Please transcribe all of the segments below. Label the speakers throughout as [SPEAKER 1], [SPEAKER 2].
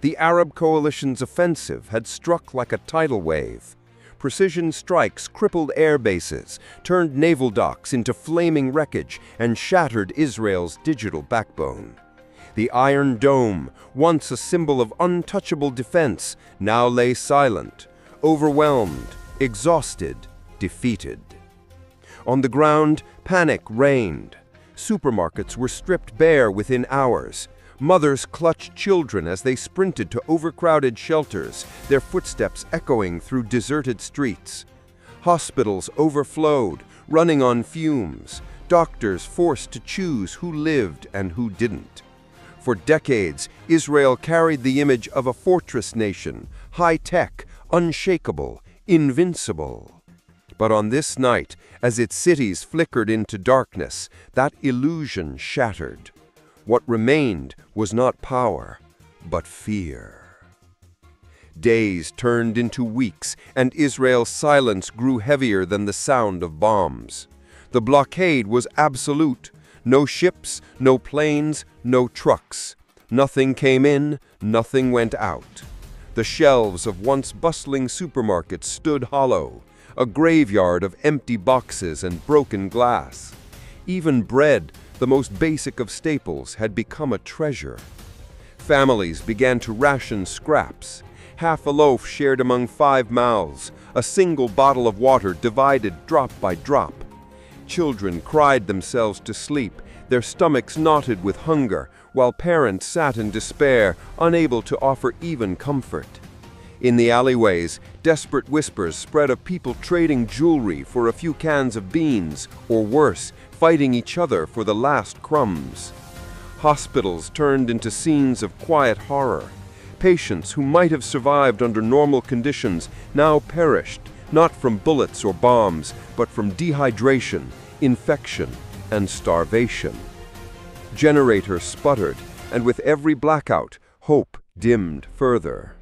[SPEAKER 1] The Arab coalition's offensive had struck like a tidal wave. Precision strikes crippled air bases, turned naval docks into flaming wreckage, and shattered Israel's digital backbone. The Iron Dome, once a symbol of untouchable defense, now lay silent, overwhelmed, exhausted, defeated. On the ground, panic reigned. Supermarkets were stripped bare within hours. Mothers clutched children as they sprinted to overcrowded shelters, their footsteps echoing through deserted streets. Hospitals overflowed, running on fumes, doctors forced to choose who lived and who didn't. For decades, Israel carried the image of a fortress nation, high-tech, unshakable, invincible. But on this night, as its cities flickered into darkness, that illusion shattered. What remained was not power, but fear. Days turned into weeks, and Israel's silence grew heavier than the sound of bombs. The blockade was absolute. No ships, no planes, no trucks. Nothing came in, nothing went out. The shelves of once bustling supermarkets stood hollow, a graveyard of empty boxes and broken glass. Even bread, the most basic of staples, had become a treasure. Families began to ration scraps. Half a loaf shared among 5 mouths, a single bottle of water divided drop by drop. Children cried themselves to sleep, their stomachs knotted with hunger, while parents sat in despair, unable to offer even comfort. In the alleyways, desperate whispers spread of people trading jewelry for a few cans of beans, or worse, fighting each other for the last crumbs. Hospitals turned into scenes of quiet horror. Patients who might have survived under normal conditions now perished, not from bullets or bombs, but from dehydration, infection, and starvation. Generators sputtered, and with every blackout, hope dimmed further.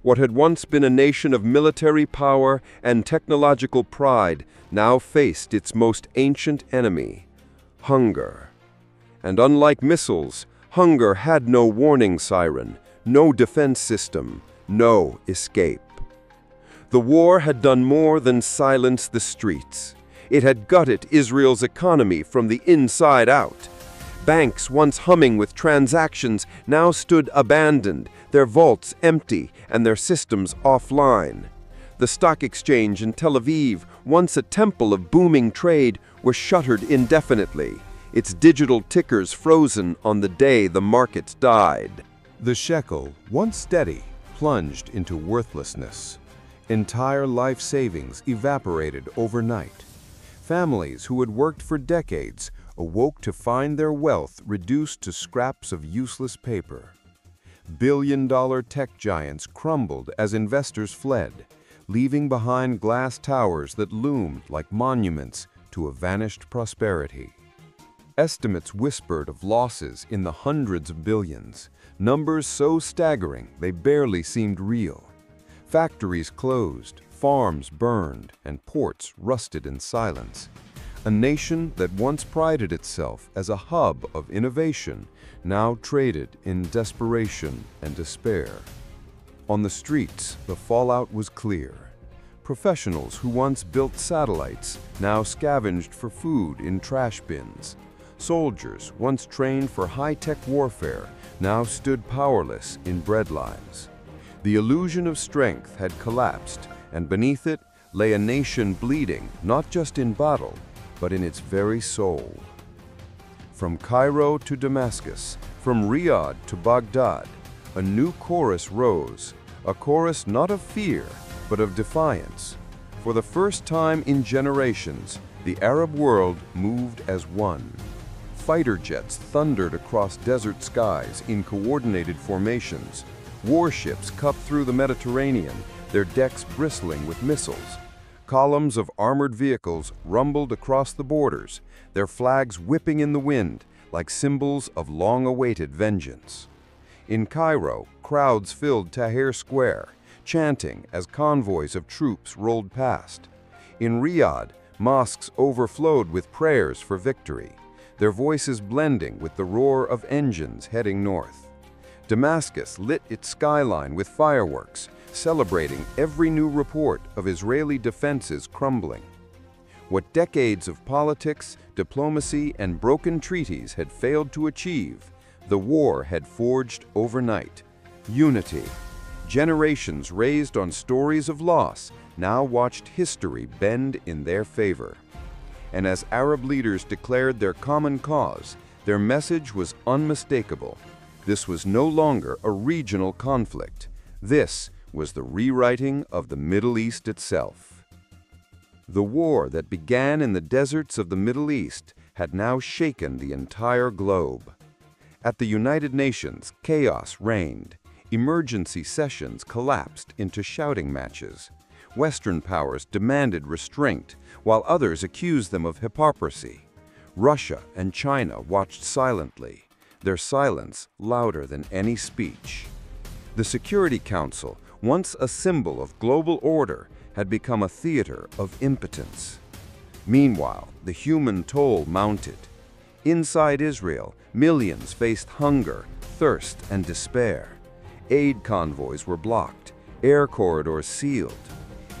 [SPEAKER 1] What had once been a nation of military power and technological pride now faced its most ancient enemy, hunger. And unlike missiles, hunger had no warning siren, no defense system, no escape. The war had done more than silence the streets. It had gutted Israel's economy from the inside out. Banks once humming with transactions now stood abandoned, their vaults empty and their systems offline. The stock exchange in Tel Aviv, once a temple of booming trade, was shuttered indefinitely, its digital tickers frozen on the day the markets died.
[SPEAKER 2] The shekel, once steady, plunged into worthlessness. Entire life savings evaporated overnight. Families who had worked for decades awoke to find their wealth reduced to scraps of useless paper. Billion-dollar tech giants crumbled as investors fled, leaving behind glass towers that loomed like monuments to a vanished prosperity. Estimates whispered of losses in the hundreds of billions, numbers so staggering they barely seemed real. Factories closed, farms burned, and ports rusted in silence. A nation that once prided itself as a hub of innovation now traded in desperation and despair. On the streets, the fallout was clear. Professionals who once built satellites now scavenged for food in trash bins. Soldiers once trained for high-tech warfare now stood powerless in breadlines. The illusion of strength had collapsed, and beneath it lay a nation bleeding not just in battle, but in its very soul. From Cairo to Damascus, from Riyadh to Baghdad, a new chorus rose, a chorus not of fear, but of defiance. For the first time in generations, the Arab world moved as one. Fighter jets thundered across desert skies in coordinated formations. Warships cupped through the Mediterranean, their decks bristling with missiles. Columns of armored vehicles rumbled across the borders, their flags whipping in the wind like symbols of long-awaited vengeance. In Cairo, crowds filled Tahrir Square, chanting as convoys of troops rolled past. In Riyadh, mosques overflowed with prayers for victory, their voices blending with the roar of engines heading north.
[SPEAKER 1] Damascus lit its skyline with fireworks, celebrating every new report of Israeli defenses crumbling. What decades of politics, diplomacy, and broken treaties had failed to achieve, the war had forged overnight. Unity. Generations raised on stories of loss now watched history bend in their favor. And as Arab leaders declared their common cause, their message was unmistakable. This was no longer a regional conflict. This was the rewriting of the Middle East itself. The war that began in the deserts of the Middle East had now shaken the entire globe. At the United Nations, chaos reigned. Emergency sessions collapsed into shouting matches. Western powers demanded restraint, while others accused them of hypocrisy. Russia and China watched silently, their silence louder than any speech. The Security Council, once a symbol of global order, had become a theater of impotence. Meanwhile, the human toll mounted. Inside Israel, millions faced hunger, thirst, and despair. Aid convoys were blocked, air corridors sealed.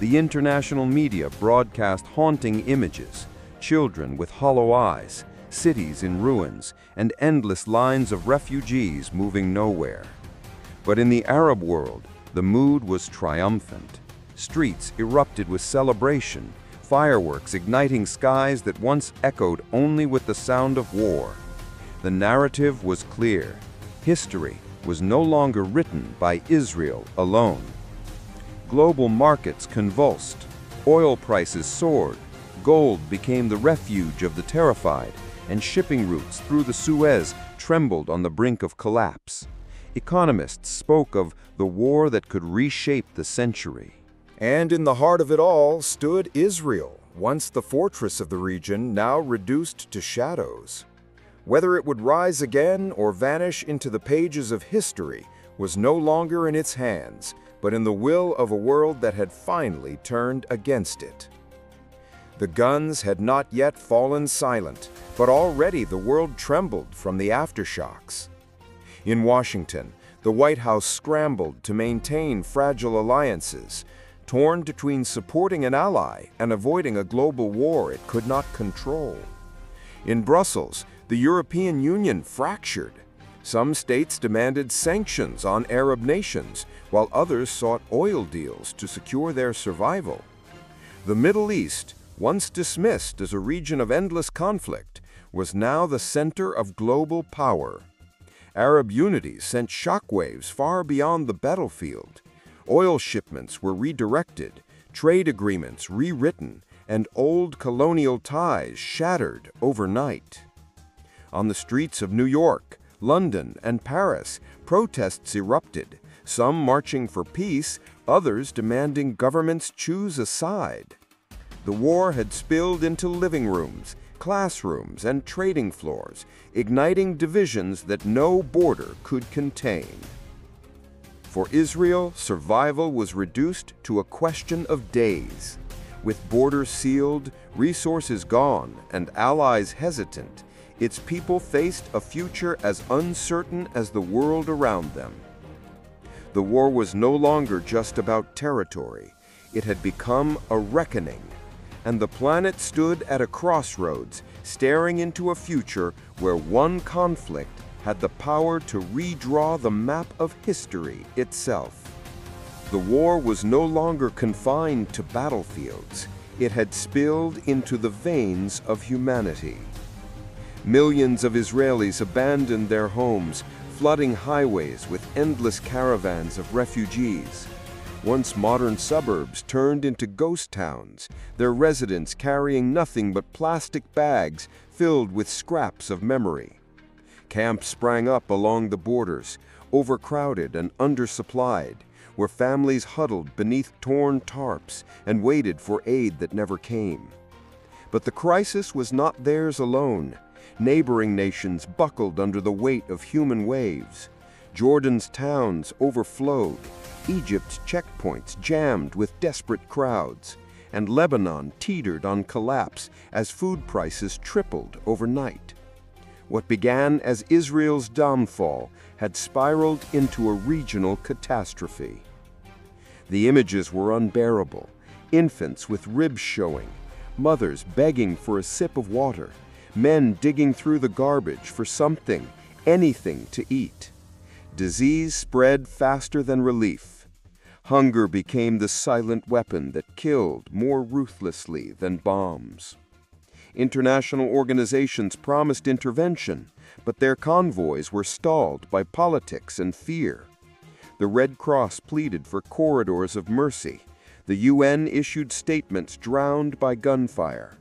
[SPEAKER 1] The international media broadcast haunting images, children with hollow eyes, cities in ruins, and endless lines of refugees moving nowhere. But in the Arab world, the mood was triumphant. Streets erupted with celebration, fireworks igniting skies that once echoed only with the sound of war. The narrative was clear. History was no longer written by Israel alone. Global markets convulsed, oil prices soared, gold became the refuge of the terrified, and shipping routes through the Suez trembled on the brink of collapse. Economists spoke of the war that could reshape the century.
[SPEAKER 3] And in the heart of it all stood Israel, once the fortress of the region, now reduced to shadows. Whether it would rise again or vanish into the pages of history was no longer in its hands, but in the will of a world that had finally turned against it. The guns had not yet fallen silent, but already the world trembled from the aftershocks. In Washington, the White House scrambled to maintain fragile alliances, torn between supporting an ally and avoiding a global war it could not control. In Brussels, the European Union fractured. Some states demanded sanctions on Arab nations, while others sought oil deals to secure their survival. The Middle East, once dismissed as a region of endless conflict, was now the center of global power. Arab unity sent shockwaves far beyond the battlefield. Oil shipments were redirected, trade agreements rewritten, and old colonial ties shattered overnight. On the streets of New York, London, and Paris, protests erupted, some marching for peace, others demanding governments choose a side. The war had spilled into living rooms, classrooms, and trading floors, igniting divisions that no border could contain. For Israel, survival was reduced to a question of days. With borders sealed, resources gone, and allies hesitant, its people faced a future as uncertain as the world around them. The war was no longer just about territory. It had become a reckoning, and the planet stood at a crossroads, staring into a future where one conflict had the power to redraw the map of history itself. The war was no longer confined to battlefields. It had spilled into the veins of humanity. Millions of Israelis abandoned their homes, flooding highways with endless caravans of refugees. Once modern suburbs turned into ghost towns, their residents carrying nothing but plastic bags filled with scraps of memory. Camps sprang up along the borders, overcrowded and undersupplied, where families huddled beneath torn tarps and waited for aid that never came. But the crisis was not theirs alone. Neighboring nations buckled under the weight of human waves. Jordan's towns overflowed, Egypt's checkpoints jammed with desperate crowds, and Lebanon teetered on collapse as food prices tripled overnight.
[SPEAKER 1] What began as Israel's downfall had spiraled into a regional catastrophe. The images were unbearable: infants with ribs showing, mothers begging for a sip of water, men digging through the garbage for something, anything to eat. Disease spread faster than relief. Hunger became the silent weapon that killed more ruthlessly than bombs. International organizations promised intervention, but their convoys were stalled by politics and fear. The Red Cross pleaded for corridors of mercy. The UN issued statements drowned by gunfire.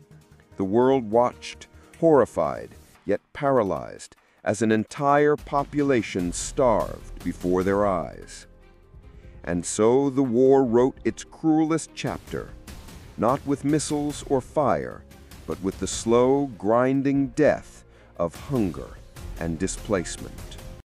[SPEAKER 1] The world watched, horrified, yet paralyzed, as an entire population starved before their eyes. And so the war wrote its cruelest chapter, not with missiles or fire, but with the slow, grinding death of hunger and displacement.